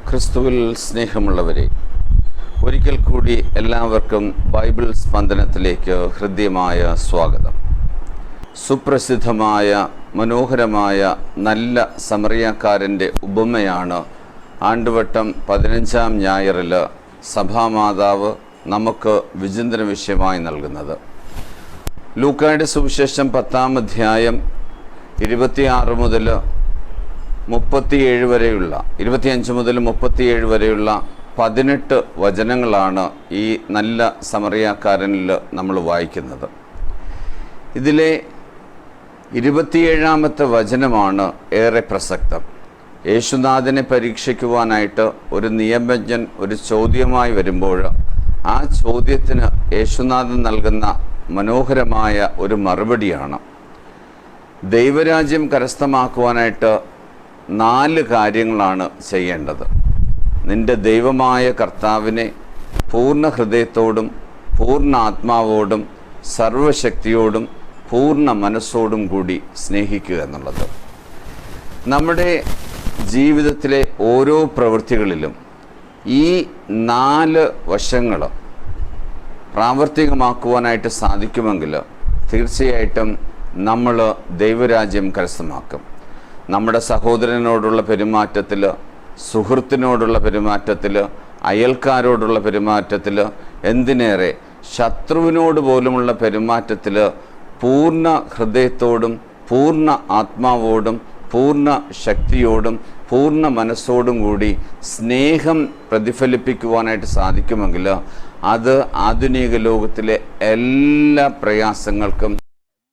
ക്രിസ്തുവിൽ സ്നേഹമുള്ളവരെ, ഒരിക്കൽ കൂടി എല്ലാവർക്കും ബൈബിൾ സ്പന്ദനത്തിലേക്ക് ഹൃദ്യമായ സ്വാഗതം. സുപ്രസിദ്ധമായ മനോഹരമായ നല്ല സമറിയാക്കാരൻ്റെ ഉപമയാണ് ആണ്ടുവട്ടം 15-ാം ഞായറിൽ സഭാമാതാവ് നമുക്ക് വിചിന്തന വിഷയമായി നൽകുന്നത്. ലൂക്കായുടെ സുവിശേഷം 10-ാം അധ്യായം 26 മുതൽ 37 വരെയുള്ള 25 മുതൽ 37 വരെയുള്ള 18 വചനങ്ങളാണ് ഈ നല്ല സമറിയാക്കാരനിൽ നമ്മൾ വായിക്കുന്നത്. ഇതിലെ 27-ാമത്തെ വചനമാണ് ഏറെ പ്രസക്തം. യേശുനാഥനെ പരീക്ഷിക്കുവാനായിട്ട് ഒരു നിയമജ്ഞൻ ഒരു ചോദ്യമായി വരുമ്പോൾ ആ ചോദ്യത്തിന് യേശുനാഥൻ നൽകുന്ന മനോഹരമായ ഒരു മറുപടിയാണ്. ദൈവരാജ്യം കരസ്ഥമാക്കുവാനായിട്ട് 4 കാര്യങ്ങളാണ് ചെയ്യേണ്ടത്. നിൻ്റെ ദൈവമായ കർത്താവിനെ പൂർണ്ണ ഹൃദയത്തോടും പൂർണ്ണ ആത്മാവോടും സർവശക്തിയോടും പൂർണ്ണ മനസ്സോടും കൂടി സ്നേഹിക്കുക എന്നുള്ളത്. നമ്മുടെ ജീവിതത്തിലെ ഓരോ പ്രവൃത്തികളിലും ഈ 4 വശങ്ങൾ പ്രാവർത്തികമാക്കുവാനായിട്ട് സാധിക്കുമെങ്കിൽ തീർച്ചയായിട്ടും നമ്മൾ ദൈവരാജ്യം കരസ്ഥമാക്കും. നമ്മുടെ സഹോദരനോടുള്ള പെരുമാറ്റത്തിൽ, സുഹൃത്തിനോടുള്ള പെരുമാറ്റത്തിൽ, അയൽക്കാരോടുള്ള പെരുമാറ്റത്തിൽ, എന്തിനേറെ ശത്രുവിനോട് പോലുമുള്ള പെരുമാറ്റത്തിൽ പൂർണ്ണ ഹൃദയത്തോടും പൂർണ്ണ ആത്മാവോടും പൂർണ്ണ ശക്തിയോടും പൂർണ്ണ മനസ്സോടും കൂടി സ്നേഹം പ്രതിഫലിപ്പിക്കുവാനായിട്ട് സാധിക്കുമെങ്കിൽ അത് ആധുനിക ലോകത്തിലെ എല്ലാ പ്രയാസങ്ങൾക്കും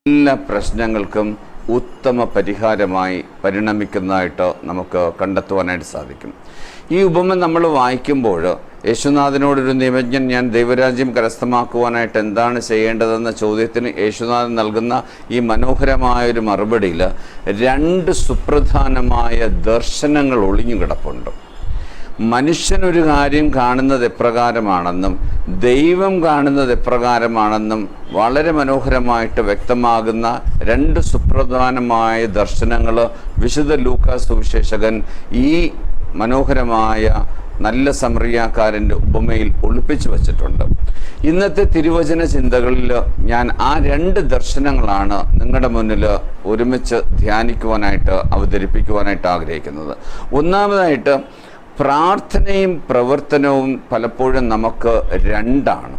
എല്ലാ പ്രശ്നങ്ങൾക്കും ഉത്തമ പരിഹാരമായി പരിണമിക്കുന്നതായിട്ട് നമുക്ക് കണ്ടെത്തുവാനായിട്ട് സാധിക്കും. ഈ ഉപമ നമ്മൾ വായിക്കുമ്പോൾ യേശുനാഥനോടൊരു നിയമജ്ഞൻ ഞാൻ ദൈവരാജ്യം കരസ്ഥമാക്കുവാനായിട്ട് എന്താണ് ചെയ്യേണ്ടതെന്ന ചോദ്യത്തിന് യേശുനാഥൻ നൽകുന്ന ഈ മനോഹരമായൊരു മറുപടിയിൽ 2 സുപ്രധാനമായ ദർശനങ്ങൾ ഒളിഞ്ഞു കിടപ്പുണ്ട്. മനുഷ്യനൊരു കാര്യം കാണുന്നത് എപ്രകാരമാണെന്നും ദൈവം കാണുന്നത് എപ്രകാരമാണെന്നും വളരെ മനോഹരമായിട്ട് വ്യക്തമാകുന്ന 2 സുപ്രധാനമായ ദർശനങ്ങൾ വിശുദ്ധ ലൂക്കാ സുവിശേഷകൻ ഈ മനോഹരമായ നല്ല സമറിയാക്കാരൻ്റെ ഉപമയിൽ ഒളിപ്പിച്ചു വച്ചിട്ടുണ്ട്. ഇന്നത്തെ തിരുവചന ചിന്തകളിൽ ഞാൻ ആ 2 ദർശനങ്ങളാണ് നിങ്ങളുടെ മുന്നിൽ ഒരുമിച്ച് ധ്യാനിക്കുവാനായിട്ട് അവതരിപ്പിക്കുവാനായിട്ട് ആഗ്രഹിക്കുന്നത്. ഒന്നാമതായിട്ട്, പ്രാർത്ഥനയും പ്രവർത്തനവും പലപ്പോഴും നമുക്ക് 2ആണ്.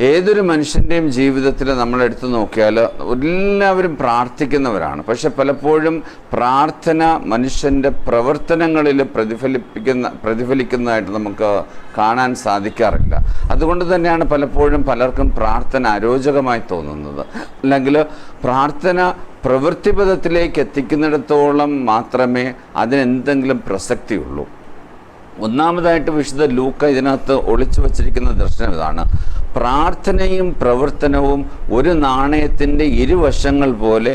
ഏതൊരു മനുഷ്യൻ്റെയും ജീവിതത്തിൽ നമ്മളെടുത്ത് നോക്കിയാൽ എല്ലാവരും പ്രാർത്ഥിക്കുന്നവരാണ്. പക്ഷെ പലപ്പോഴും പ്രാർത്ഥന മനുഷ്യൻ്റെ പ്രവർത്തനങ്ങളിൽ പ്രതിഫലിക്കുന്നതായിട്ട് നമുക്ക് കാണാൻ സാധിക്കാറില്ല. അതുകൊണ്ട് തന്നെയാണ് പലപ്പോഴും പലർക്കും പ്രാർത്ഥന അരോചകമായി തോന്നുന്നത്. അല്ലെങ്കിൽ പ്രാർത്ഥന പ്രവൃത്തിപഥത്തിലേക്ക് എത്തിക്കുന്നിടത്തോളം മാത്രമേ അതിനെന്തെങ്കിലും പ്രസക്തിയുള്ളൂ. ഒന്നാമതായിട്ട് വിശുദ്ധ ലൂക്ക ഇതിനകത്ത് ഒളിച്ചു വച്ചിരിക്കുന്ന ദർശനം ഇതാണ്: പ്രാർത്ഥനയും പ്രവർത്തനവും ഒരു നാണയത്തിൻ്റെ ഇരുവശങ്ങൾ പോലെ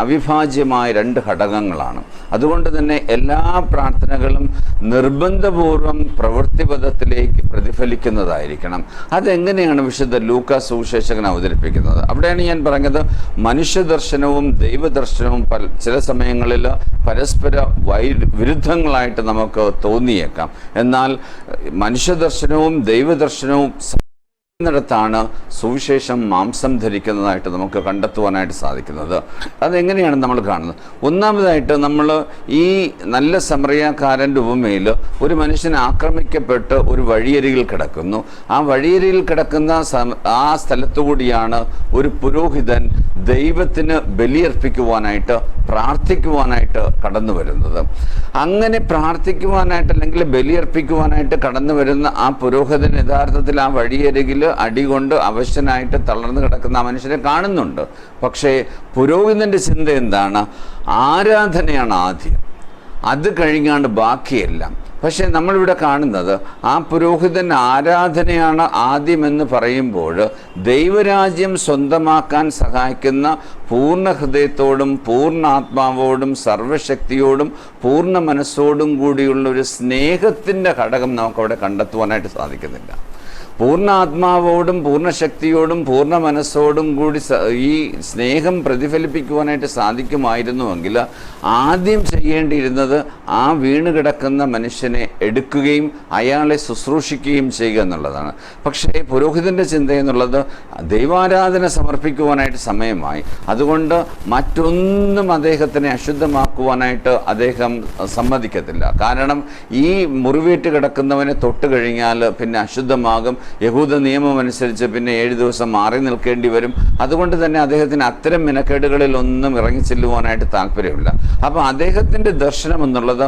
അവിഭാജ്യമായ 2 ഘടകങ്ങളാണ്. അതുകൊണ്ട് തന്നെ എല്ലാ പ്രാർത്ഥനകളും നിർബന്ധപൂർവം പ്രവൃത്തിപഥത്തിലേക്ക് പ്രതിഫലിക്കുന്നതായിരിക്കണം. അതെങ്ങനെയാണ് വിശുദ്ധ ലൂക്ക സുവിശേഷകൻ അവതരിപ്പിക്കുന്നത്? അവിടെയാണ് ഞാൻ പറഞ്ഞത്, മനുഷ്യദർശനവും ദൈവദർശനവും ചില സമയങ്ങളിൽ പരസ്പര വിരുദ്ധങ്ങളായിട്ട് നമുക്ക് തോന്നിയേക്കാം. എന്നാൽ മനുഷ്യദർശനവും ദൈവദർശനവും ാണ് സുവിശേഷം മാംസം ധരിക്കുന്നതായിട്ട് നമുക്ക് കണ്ടെത്തുവാനായിട്ട് സാധിക്കുന്നത്. അതെങ്ങനെയാണ് നമ്മൾ കാണുന്നത്? ഒന്നാമതായിട്ട്, നമ്മൾ ഈ നല്ല സമറിയാക്കാരൻ്റെ ഉപമയിൽ ഒരു മനുഷ്യൻ ആക്രമിക്കപ്പെട്ട് ഒരു വഴിയരികിൽ കിടക്കുന്നു. ആ വഴിയരികിൽ കിടക്കുന്ന ആ സ്ഥലത്തുകൂടിയാണ് ഒരു പുരോഹിതൻ ദൈവത്തിന് ബലിയർപ്പിക്കുവാനായിട്ട് പ്രാർത്ഥിക്കുവാനായിട്ട് കടന്നു വരുന്നത്. അങ്ങനെ പ്രാർത്ഥിക്കുവാനായിട്ട് അല്ലെങ്കിൽ ബലിയർപ്പിക്കുവാനായിട്ട് കടന്നു വരുന്ന ആ പുരോഹിതൻ യഥാർത്ഥത്തിൽ ആ വഴിയരികിൽ അടികൊണ്ട് അവശനായിട്ട് തളർന്നു കിടക്കുന്ന ആ മനുഷ്യനെ കാണുന്നുണ്ട്. പക്ഷേ പുരോഹിതൻ്റെ ചിന്ത എന്താണ്? ആരാധനയാണ് ആദ്യം, അത് കഴിഞ്ഞാണ് ബാക്കിയെല്ലാം. പക്ഷേ നമ്മളിവിടെ കാണുന്നത് ആ പുരോഹിതൻ ആരാധനയാണ് ആദ്യമെന്ന് പറയുമ്പോൾ ദൈവരാജ്യം സ്വന്തമാക്കാൻ സഹായിക്കുന്ന പൂർണ്ണ ഹൃദയത്തോടും പൂർണ്ണ ആത്മാവോടും സർവശക്തിയോടും പൂർണ്ണ മനസ്സോടും കൂടിയുള്ള ഒരു സ്നേഹത്തിൻ്റെ ഘടകം നമുക്കവിടെ കണ്ടെത്തുവാനായിട്ട് സാധിക്കുന്നില്ല. പൂർണ്ണ ആത്മാവോടും പൂർണ്ണ ശക്തിയോടും പൂർണ്ണ മനസ്സോടും കൂടി ഈ സ്നേഹം പ്രതിഫലിപ്പിക്കുവാനായിട്ട് സാധിക്കുമായിരുന്നുവെങ്കിൽ ആദ്യം ചെയ്യേണ്ടിയിരുന്നത് ആ വീണ് കിടക്കുന്ന മനുഷ്യനെ എടുക്കുകയും അയാളെ ശുശ്രൂഷിക്കുകയും ചെയ്യുക എന്നുള്ളതാണ്. പക്ഷേ പുരോഹിതൻ്റെ ചിന്ത എന്നുള്ളത് ദൈവാരാധന സമർപ്പിക്കുവാനായിട്ട് സമയമായി, അതുകൊണ്ട് മറ്റൊന്നും അദ്ദേഹത്തിനെ അശുദ്ധമാക്കുവാനായിട്ട് അദ്ദേഹം സമ്മതിക്കത്തില്ല. കാരണം ഈ മുറിവേറ്റ് കിടക്കുന്നവനെ തൊട്ട് കഴിഞ്ഞാൽ പിന്നെ അശുദ്ധമാകും. യഹൂദ നിയമം അനുസരിച്ച് പിന്നെ 7 ദിവസം മാറി നിൽക്കേണ്ടി വരും. അതുകൊണ്ട് തന്നെ അദ്ദേഹത്തിന് അത്തരം മിനക്കേടുകളിലൊന്നും ഇറങ്ങി ചെല്ലുവാനായിട്ട് താല്പര്യമില്ല. അപ്പോൾ അദ്ദേഹത്തിൻ്റെ ദർശനം എന്നുള്ളത്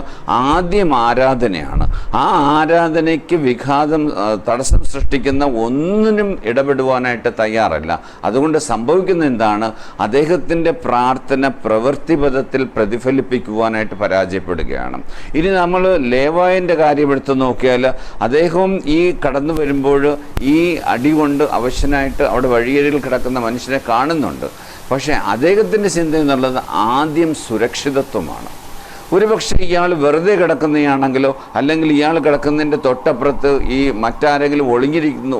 ആദ്യം ആരാധനയാണ്. ആ ആരാധനയ്ക്ക് തടസ്സം സൃഷ്ടിക്കുന്ന ഒന്നിനും ഇടപെടുവാനായിട്ട് തയ്യാറല്ല. അതുകൊണ്ട് സംഭവിക്കുന്ന എന്താണ്? അദ്ദേഹത്തിൻ്റെ പ്രാർത്ഥന പ്രവൃത്തിപഥത്തിൽ പ്രതിഫലിപ്പിക്കുവാനായിട്ട് പരാജയപ്പെടുകയാണ്. ഇനി നമ്മൾ ലേവായൻ്റെ കാര്യം എടുത്തു നോക്കിയാൽ അദ്ദേഹവും ഈ കടന്നു വരുമ്പോൾ ഈ അടി കൊണ്ട് അവശനായിട്ട് അവിടെ വഴിയരികിൽ കിടക്കുന്ന മനുഷ്യനെ കാണുന്നുണ്ട്. പക്ഷേ അദ്ദേഹത്തിൻ്റെ ചിന്ത എന്നുള്ളത് ആദ്യം സുരക്ഷിതത്വമാണ്. ഒരുപക്ഷെ ഇയാൾ വെറുതെ കിടക്കുന്നതാണെങ്കിലോ അല്ലെങ്കിൽ ഇയാൾ കിടക്കുന്നതിൻ്റെ തൊട്ടപ്പുറത്ത് ഈ മറ്റാരെങ്കിലും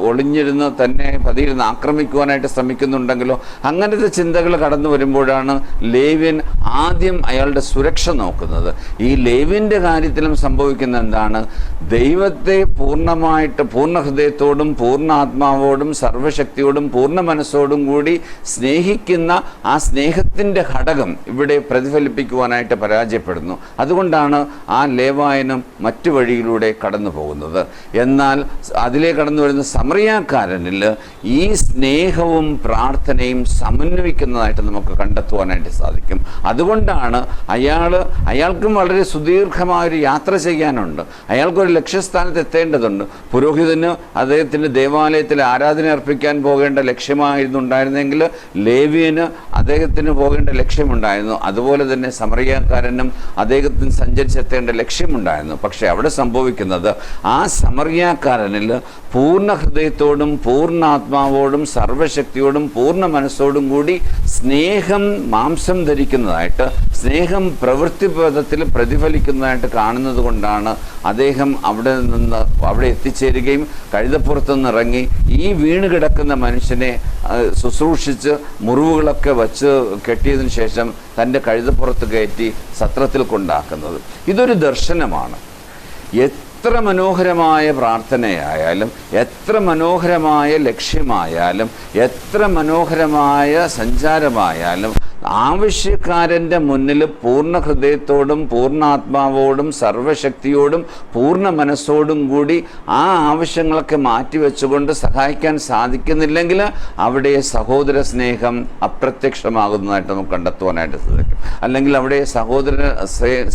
ഒളിഞ്ഞിരുന്ന് തന്നെ പതിയിരുന്ന് ആക്രമിക്കുവാനായിട്ട് ശ്രമിക്കുന്നുണ്ടെങ്കിലോ അങ്ങനത്തെ ചിന്തകൾ കടന്നു വരുമ്പോഴാണ് ലേവ്യൻ ആദ്യം അയാളുടെ സുരക്ഷ നോക്കുന്നത്. ഈ ലേവ്യൻ്റെ കാര്യത്തിലും സംഭവിക്കുന്ന എന്താണ്? ദൈവത്തെ പൂർണ്ണമായിട്ട് പൂർണ്ണ ഹൃദയത്തോടും പൂർണ്ണ ആത്മാവോടും സർവശക്തിയോടും പൂർണ്ണ മനസ്സോടും കൂടി സ്നേഹിക്കുന്ന ആ സ്നേഹത്തിൻ്റെ ഘടകം ഇവിടെ പ്രതിഫലിപ്പിക്കുവാനായിട്ട് പരാജയപ്പെടുന്നു. അതുകൊണ്ടാണ് ആ ലേവായനും മറ്റു വഴിയിലൂടെ കടന്നു പോകുന്നത്. എന്നാൽ അതിലേ കടന്നു വരുന്ന സമറിയാക്കാരനിൽ ഈ സ്നേഹവും പ്രാർത്ഥനയും സമന്വയിക്കുന്നതായിട്ട് നമുക്ക് കണ്ടെത്തുവാനായിട്ട് സാധിക്കും. അതുകൊണ്ടാണ് അയാൾക്കും വളരെ സുദീർഘമായൊരു യാത്ര ചെയ്യാനുണ്ട്. അയാൾക്കൊരു ലക്ഷ്യസ്ഥാനത്ത് എത്തേണ്ടതുണ്ട്. പുരോഹിതന് അദ്ദേഹത്തിൻ്റെ ദേവാലയത്തിൽ ആരാധന അർപ്പിക്കാൻ പോകേണ്ട ലക്ഷ്യമായിരുന്നു ഉണ്ടായിരുന്നെങ്കിൽ ലേവ്യന് അദ്ദേഹത്തിന് പോകേണ്ട ലക്ഷ്യമുണ്ടായിരുന്നു. അതുപോലെ തന്നെ സമറിയാക്കാരനും അദ്ദേഹത്തിന് സഞ്ചരിച്ചെത്തേണ്ട ലക്ഷ്യമുണ്ടായിരുന്നു. പക്ഷേ അവിടെ സംഭവിക്കുന്നത് ആ സമറിയാക്കാരനിൽ പൂർണ്ണ ഹൃദയത്തോടും പൂർണ്ണ ആത്മാവോടും സർവശക്തിയോടും പൂർണ്ണ മനസ്സോടും കൂടി സ്നേഹം മാംസം ധരിക്കുന്നതായിട്ട്, സ്നേഹം പ്രവൃത്തിപഥത്തിൽ പ്രതിഫലിക്കുന്നതായിട്ട് കാണുന്നത് കൊണ്ടാണ് അദ്ദേഹം അവിടെ എത്തിച്ചേരുകയും കഴുതപ്പുറത്തു നിന്നിറങ്ങി ഈ വീണ് കിടക്കുന്ന മനുഷ്യനെ ശുശ്രൂഷിച്ച് മുറിവുകളൊക്കെ വച്ച് കെട്ടിയതിനു ശേഷം തൻ്റെ കഴുതപ്പുറത്ത് കയറ്റി സത്രത്തിൽ കൊണ്ടാക്കുന്നത്. ഇതൊരു ദർശനമാണ്. എത്ര മനോഹരമായ പ്രാർത്ഥനയായാലും, എത്ര മനോഹരമായ ലക്ഷ്യമായാലും, എത്ര മനോഹരമായ സഞ്ചാരമായാലും ആവശ്യക്കാരൻ്റെ മുന്നിൽ പൂർണ്ണ ഹൃദയത്തോടും പൂർണ്ണാത്മാവോടും സർവശക്തിയോടും പൂർണ്ണ മനസ്സോടും കൂടി ആ ആവശ്യങ്ങളൊക്കെ മാറ്റിവെച്ചുകൊണ്ട് സഹായിക്കാൻ സാധിക്കുന്നില്ലെങ്കിൽ അവിടെ സഹോദര സ്നേഹം അപ്രത്യക്ഷമാകുന്നതായിട്ട് നമുക്ക് കണ്ടെത്തുവാനായിട്ട് സാധിക്കും. അല്ലെങ്കിൽ അവിടെ സഹോദര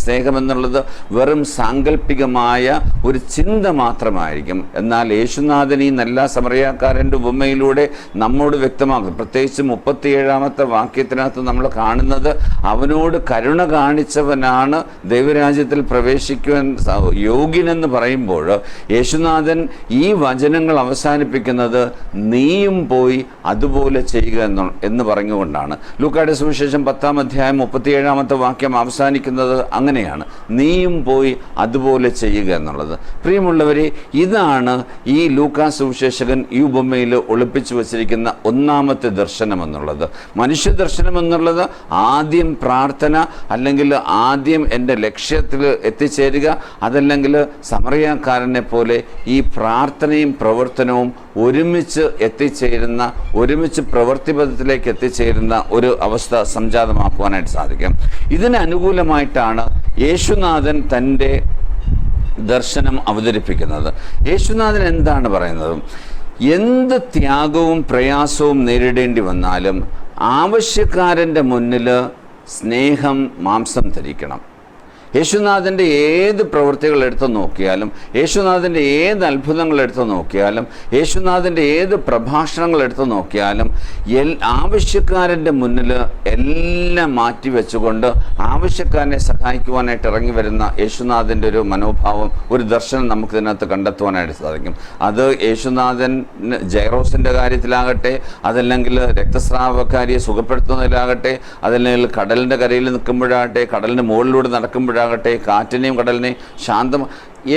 സ്നേഹം എന്നുള്ളത് വെറും സാങ്കല്പികമായ ഒരു ചിന്ത മാത്രമായിരിക്കും. എന്നാൽ യേശുനാഥൻ ഈ നല്ല സമറിയാക്കാരൻ്റെ ഉപമയിലൂടെ നമ്മോട് വ്യക്തമാക്കും. പ്രത്യേകിച്ച് 37-ാമത്തെ വാക്യത്തിനകത്ത് നമ്മൾ കാണുന്നത് അവനോട് കരുണ കാണിച്ചവനാണ് ദൈവരാജ്യത്തിൽ പ്രവേശിക്കുവാൻ യോഗ്യനെന്ന് പറയുമ്പോൾ യേശുനാഥൻ ഈ വചനങ്ങൾ അവസാനിപ്പിക്കുന്നത് നീയും പോയി അതുപോലെ ചെയ്യുക എന്ന് പറഞ്ഞുകൊണ്ടാണ്. ലൂക്കായുടെ സുവിശേഷം 10-ാം അധ്യായം 37-ാമത്തെ വാക്യം അവസാനിക്കുന്നത് അങ്ങനെയാണ്, നീയും പോയി അതുപോലെ ചെയ്യുക എന്നുള്ളത്. പ്രിയമുള്ളവരെ, ഇതാണ് ഈ ലൂക്കാ സുവിശേഷകൻ ഈ ഉപമയിൽ ഒളിപ്പിച്ചു വച്ചിരിക്കുന്ന ഒന്നാമത്തെ ദർശനം എന്നുള്ളത്. മനുഷ്യ ദർശനം എന്നുള്ളത് ആദ്യം പ്രാർത്ഥന, അല്ലെങ്കിൽ ആദ്യം എൻ്റെ ലക്ഷ്യത്തിൽ എത്തിച്ചേരുക, അതല്ലെങ്കിൽ സമറിയാക്കാരനെ പോലെ ഈ പ്രാർത്ഥനയും പ്രവർത്തനവും ഒരുമിച്ച് എത്തിച്ചേരുന്ന, ഒരുമിച്ച് പ്രവൃത്തിപഥത്തിലേക്ക് എത്തിച്ചേരുന്ന ഒരു അവസ്ഥ സംജാതമാക്കുവാനായിട്ട് സാധിക്കും. ഇതിന് അനുകൂലമായിട്ടാണ് യേശുനാഥൻ തൻ്റെ ദർശനം അവതരിപ്പിക്കുന്നത്. യേശുനാഥൻ എന്താണ് പറയുന്നത്? എന്ത് ത്യാഗവും പ്രയാസവും നേരിടേണ്ടി വന്നാലും ആവശ്യക്കാരൻ്റെ മുന്നിൽ സ്നേഹം മാംസം ധരിക്കണം. യേശുനാഥൻ്റെ ഏത് പ്രവൃത്തികൾ എടുത്തു നോക്കിയാലും, യേശുനാഥൻ്റെ ഏത് അത്ഭുതങ്ങൾ എടുത്തു നോക്കിയാലും, യേശുനാഥൻ്റെ ഏത് പ്രഭാഷണങ്ങൾ എടുത്തു നോക്കിയാലും ആവശ്യക്കാരൻ്റെ മുന്നിൽ എല്ലാം മാറ്റിവെച്ചുകൊണ്ട് ആവശ്യക്കാരനെ സഹായിക്കുവാനായിട്ട് ഇറങ്ങി വരുന്ന യേശുനാഥൻ്റെ ഒരു മനോഭാവം, ഒരു ദർശനം നമുക്കിതിനകത്ത് കണ്ടെത്തുവാനായിട്ട് സാധിക്കും. അത് യേശുനാഥൻ ജൈറോസിൻ്റെ കാര്യത്തിലാകട്ടെ, അതല്ലെങ്കിൽ രക്തസ്രാവക്കാരിയെ സുഖപ്പെടുത്തുന്നതിലാകട്ടെ, അതല്ലെങ്കിൽ കടലിൻ്റെ കരയിൽ നിൽക്കുമ്പോഴാകട്ടെ, കടലിൻ്റെ മുകളിലൂടെ നടക്കുമ്പോഴാകട്ടെ, കാറ്റിനെയും കടലിനെയും ശാന്തം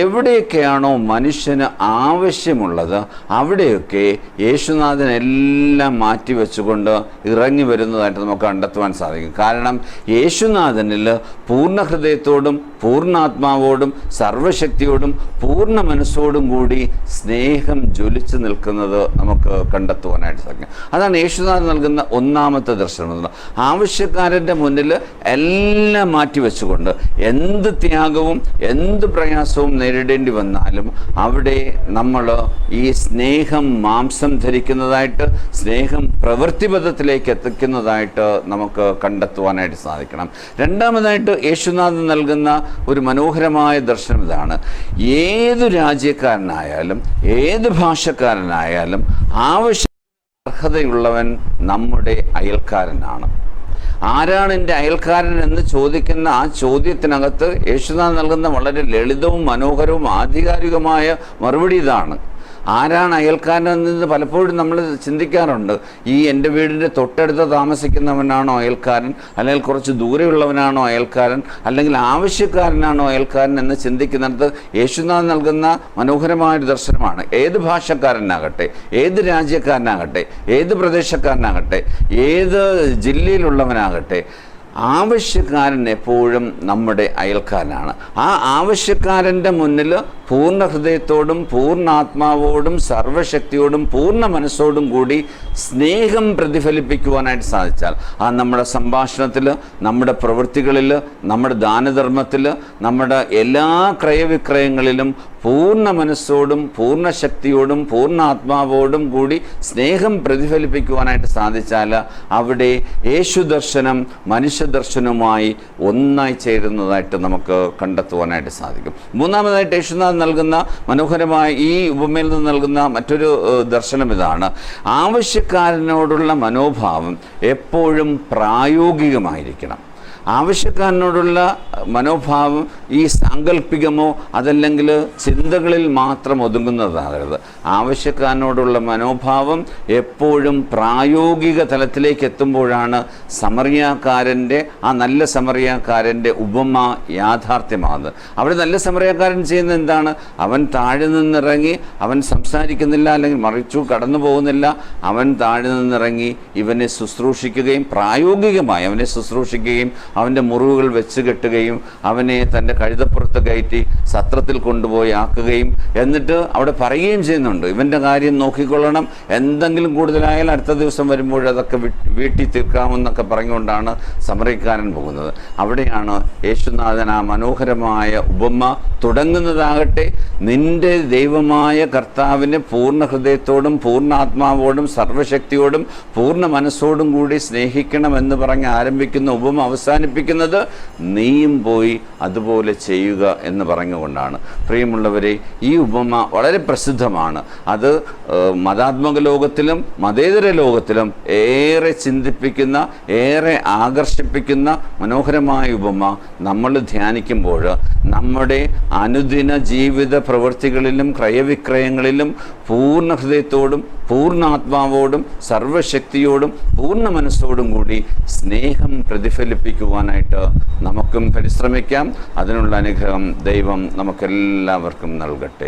എവിടെയൊക്കെയാണോ മനുഷ്യന് ആവശ്യമുള്ളത് അവിടെയൊക്കെ യേശുനാഥൻ എല്ലാം മാറ്റിവെച്ചുകൊണ്ട് ഇറങ്ങി വരുന്നതായിട്ട് നമുക്ക് കണ്ടെത്തുവാൻ സാധിക്കും. കാരണം യേശുനാഥനിൽ പൂർണ്ണ ഹൃദയത്തോടും പൂർണ്ണാത്മാവോടും സർവശക്തിയോടും പൂർണ്ണ മനസ്സോടും കൂടി സ്നേഹം ജ്വലിച്ചു നിൽക്കുന്നത് നമുക്ക് കണ്ടെത്തുവാനായിട്ട് സാധിക്കും. അതാണ് യേശുനാഥൻ നൽകുന്ന ഒന്നാമത്തെ ദർശനം. ആവശ്യക്കാരൻ്റെ മുന്നിൽ എല്ലാം മാറ്റിവെച്ചുകൊണ്ട് എന്ത് ത്യാഗവും എന്ത് പ്രയാസവും നേരിടേണ്ടി വന്നാലും അവിടെ നമ്മൾ ഈ സ്നേഹം മാംസം ധരിക്കുന്നതായിട്ട്, സ്നേഹം പ്രവൃത്തിപഥത്തിലേക്ക് എത്തിക്കുന്നതായിട്ട് നമുക്ക് കണ്ടെത്തുവാനായിട്ട് സാധിക്കണം. രണ്ടാമതായിട്ട് യേശുനാഥൻ നൽകുന്ന ഒരു മനോഹരമായ ദർശനം ഇതാണ്. ഏത് രാജ്യക്കാരനായാലും ഏത് ഭാഷക്കാരനായാലും അർഹതയുള്ളവൻ നമ്മുടെ അയൽക്കാരനാണ്. ആരാണ് എൻ്റെ അയൽക്കാരൻ എന്ന് ചോദിക്കുന്ന ആ ചോദ്യത്തിനകത്ത് യേശുനാഥൻ നൽകുന്ന വളരെ ലളിതവും മനോഹരവും ആധികാരികമായ മറുപടി ഇതാണ്. ആരാണ് അയൽക്കാരൻ എന്ന് പലപ്പോഴും നമ്മൾ ചിന്തിക്കാറുണ്ട്. ഈ എൻ്റെ വീടിൻ്റെ തൊട്ടടുത്ത് താമസിക്കുന്നവനാണോ അയൽക്കാരൻ, അല്ലെങ്കിൽ കുറച്ച് ദൂരെയുള്ളവനാണോ അയൽക്കാരൻ, അല്ലെങ്കിൽ ആവശ്യക്കാരനാണോ അയൽക്കാരൻ എന്ന് ചിന്തിക്കുന്നിടത്ത് യേശുനാഥൻ നൽകുന്ന മനോഹരമായൊരു ദർശനമാണ്. ഏത് ഭാഷക്കാരനാകട്ടെ, ഏത് രാജ്യക്കാരനാകട്ടെ, ഏത് പ്രദേശക്കാരനാകട്ടെ, ഏത് ജില്ലയിലുള്ളവനാകട്ടെ, ആവശ്യക്കാരൻ എപ്പോഴും നമ്മുടെ അയൽക്കാരനാണ്. ആ ആവശ്യക്കാരൻ്റെ മുന്നിൽ പൂർണ്ണ ഹൃദയത്തോടും പൂർണ്ണാത്മാവോടും സർവശക്തിയോടും പൂർണ്ണ മനസ്സോടും കൂടി സ്നേഹം പ്രതിഫലിപ്പിക്കുവാനായിട്ട് സാധിച്ചാൽ, നമ്മുടെ സംഭാഷണത്തിൽ, നമ്മുടെ പ്രവൃത്തികളിൽ, നമ്മുടെ ദാനധർമ്മത്തിൽ, നമ്മുടെ എല്ലാ ക്രയവിക്രയങ്ങളിലും പൂർണ്ണ മനസ്സോടും പൂർണ്ണ ശക്തിയോടും പൂർണ്ണാത്മാവോടും കൂടി സ്നേഹം പ്രതിഫലിപ്പിക്കുവാനായിട്ട് സാധിച്ചാൽ അവിടെ യേശു ദർശനം മനുഷ്യദർശനവുമായി ഒന്നായി ചേരുന്നതായിട്ട് നമുക്ക് കണ്ടെത്തുവാനായിട്ട് സാധിക്കും. മൂന്നാമതായിട്ട് യേശുനാഥൻ നൽകുന്ന മനോഹരമായ ഈ ഉപമയിൽ നിന്ന് നൽകുന്ന മറ്റൊരു ദർശനം ഇതാണ്. ആവശ്യക്കാരനോടുള്ള മനോഭാവം എപ്പോഴും പ്രായോഗികമായിരിക്കണം. ആവശ്യക്കാരനോടുള്ള മനോഭാവം ഈ സാങ്കല്പികമോ അതല്ലെങ്കിൽ ചിന്തകളിൽ മാത്രം ഒതുങ്ങുന്നതാകരുത്. ആവശ്യക്കാരനോടുള്ള മനോഭാവം എപ്പോഴും പ്രായോഗിക തലത്തിലേക്ക് എത്തുമ്പോഴാണ് സമറിയാക്കാരൻ്റെ ആ നല്ല സമറിയാക്കാരൻ്റെ ഉപമ യാഥാർത്ഥ്യമാകുന്നത്. അവിടെ നല്ല സമറിയാക്കാരൻ ചെയ്യുന്നത് എന്താണ്? അവൻ താഴെ നിന്നിറങ്ങി, അവൻ സംസാരിക്കുന്നില്ല, അല്ലെങ്കിൽ മറിച്ചു കടന്നു പോകുന്നില്ല. അവൻ താഴെ നിന്നിറങ്ങി ഇവനെ ശുശ്രൂഷിക്കുകയും പ്രായോഗികമായി അവനെ ശുശ്രൂഷിക്കുകയും അവൻ്റെ മുറിവുകൾ വെച്ച് കെട്ടുകയും അവനെ തൻ്റെ കഴുതപ്പുറത്ത് കയറ്റി സത്രത്തിൽ കൊണ്ടുപോയി ആക്കുകയും എന്നിട്ട് അവിടെ പറയുകയും ചെയ്യുന്നുണ്ട്, ഇവൻ്റെ കാര്യം നോക്കിക്കൊള്ളണം, എന്തെങ്കിലും കൂടുതലായാൽ അടുത്ത ദിവസം വരുമ്പോൾ അതൊക്കെ വീട്ടിൽ തീർക്കാമെന്നൊക്കെ പറഞ്ഞുകൊണ്ടാണ് സമറിയക്കാരൻ പോകുന്നത്. അവിടെയാണ് യേശുനാഥൻ ആ മനോഹരമായ ഉപമ തുടങ്ങുന്നതാകട്ടെ, നിന്റെ ദൈവമായ കർത്താവിനെ പൂർണ്ണ ഹൃദയത്തോടും പൂർണ്ണാത്മാവോടും സർവശക്തിയോടും പൂർണ്ണ മനസ്സോടും കൂടി സ്നേഹിക്കണമെന്ന് പറഞ്ഞ് ആരംഭിക്കുന്ന ഉപമ അവസാനിപ്പിക്കുന്നത് നീയും പോയി അതുപോലെ ചെയ്യുക എന്ന് പറഞ്ഞുകൊണ്ടാണ്. പ്രിയമുള്ളവരെ, ഈ ഉപമ വളരെ പ്രസിദ്ധമാണ്. അത് മതാത്മക ലോകത്തിലും മതേതര ലോകത്തിലും ഏറെ ചിന്തിപ്പിക്കുന്ന, ഏറെ ആകർഷിപ്പിക്കുന്ന മനോഹരമായ ഉപമ നമ്മൾ ധ്യാനിക്കുമ്പോൾ നമ്മുടെ അനുദിന ജീവിത പ്രവൃത്തികളിലും ക്രയവിക്രയങ്ങളിലും പൂർണ്ണ ഹൃദയത്തോടും പൂർണ്ണാത്മാവോടും സർവശക്തിയോടും പൂർണ്ണ മനസ്സോടും കൂടി സ്നേഹം പ്രതിഫലിപ്പിക്കുവാനായിട്ട് നമുക്കും പരിശ്രമിക്കാം. അതിനുള്ള അനുഗ്രഹം ദൈവം നമുക്കെല്ലാവർക്കും നൽകട്ടെ.